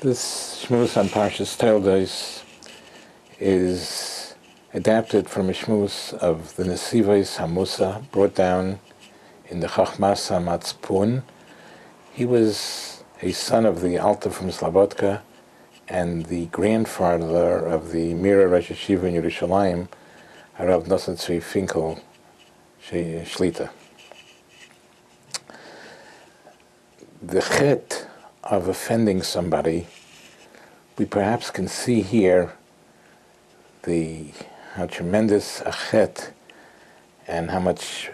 This shmuz on Parshas Toldos is adapted from a shmuz of the Nesivos Hamusa, brought down in the Chachmas HaMatzpun. He was a son of the Alta from Slobodka and the grandfather of the Mira Rosh Yeshiva in Yerushalayim, Harav Nosson Tzvi Finkel Shlita. The chet of offending somebody, we perhaps can see here how tremendous a chet and how much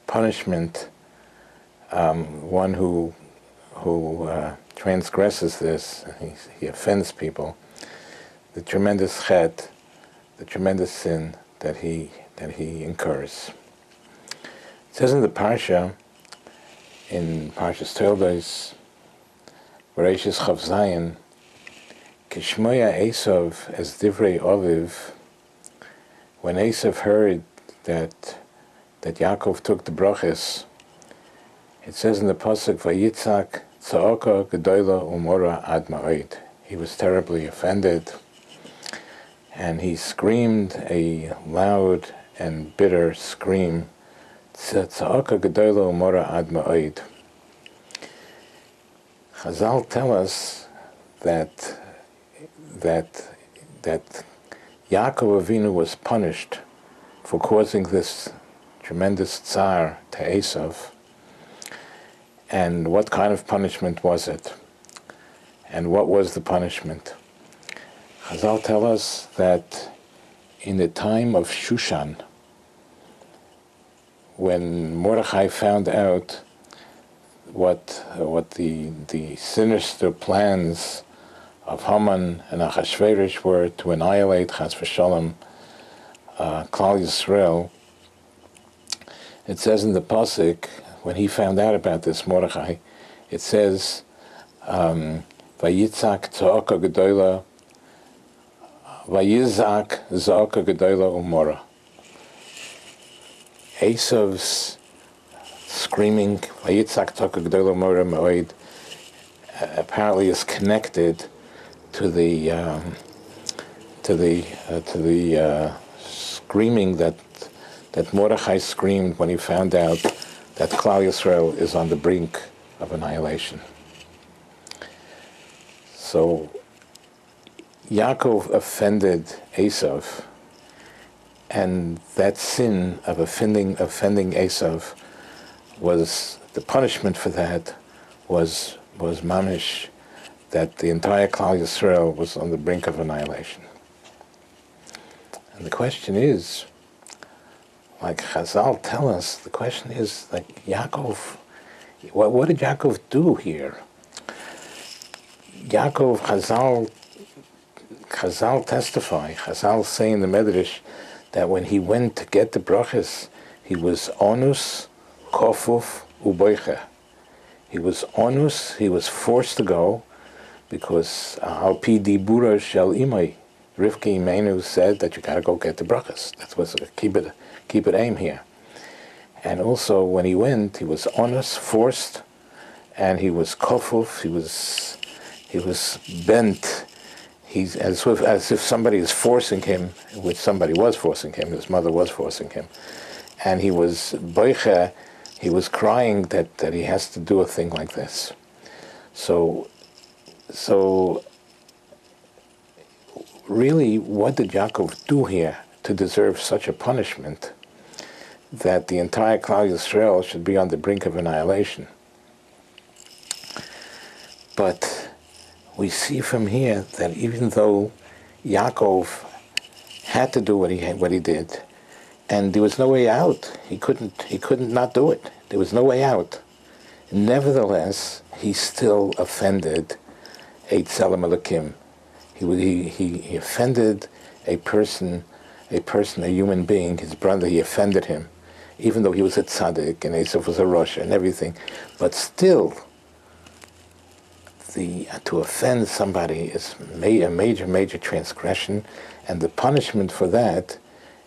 punishment one who transgresses this, he offends people, the tremendous chet, the tremendous sin that he incurs. It says in the parsha, in Parshas Toldos, Bereshis Chav Zayin, Kishmoya Esav as Divrei Oviv, when Esav heard that Yaakov took the brachas, it says in the pasuk, Vayitzak Tza'oka Gedola Umora Ad Ma'od. He was terribly offended, and he screamed a loud and bitter scream, Tza'oka Gedola Umora Ad Ma'od. Chazal tell us that Yaakov Avinu was punished for causing this tremendous tsar to Esav. And what kind of punishment was it? And what was the punishment? Chazal tell us that in the time of Shushan, when Mordechai found out what the sinister plans of Haman and Achashverosh were to annihilate Chas v'Shalom Klal Yisrael, it says in the pasuk, when he found out about this, Mordechai, it says, Vayitzak Tza'oka Gedola, Vayizak Za'oka Gedola Umora. Esav's screaming, Vayitzak Tza'oka Gedola Umora Ma'od, apparently is connected to the screaming that Mordechai screamed when he found out that Klal Yisrael is on the brink of annihilation. So Yaakov offended Esav, and that sin of offending Esav was, the punishment for that was mamish, that the entire Klal Yisrael was on the brink of annihilation. And the question is, like Chazal tell us, the question is, like, Yaakov, what did Yaakov do here? Yaakov, Chazal testify, Chazal say in the Medrash that when he went to get the brachas, he was onus, kofuf, uboicha. He was onus, he was forced to go, because al pi dibura shel imay, Rivka Imenu said that you got to go get the brachas. That was keep it aim here. And also when he went, he was honest, forced, and he was kofuf. He was bent. He's as if somebody is forcing him, which somebody was forcing him. His mother was forcing him, and he was boicha. He was crying that he has to do a thing like this. So. Really, what did Yaakov do here to deserve such a punishment that the entire Klal Yisrael should be on the brink of annihilation? But we see from here that even though Yaakov had to do what he did, and there was no way out, he couldn't not do it. There was no way out. Nevertheless, he still offended Eit Tzelem Elokim. He offended a person, a human being, his brother. He offended him, even though he was a tzaddik and Esav was a Rosh and everything. But still, to offend somebody is a major transgression, and the punishment for that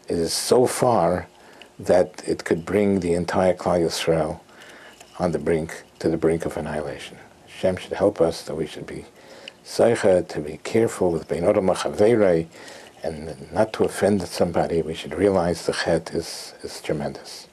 is so far that it could bring the entire Klal Yisrael to the brink of annihilation. Hashem should help us that we should be Zeicha, to be careful with Bein Odom Chaverei, and not to offend somebody. We should realize the chet is tremendous.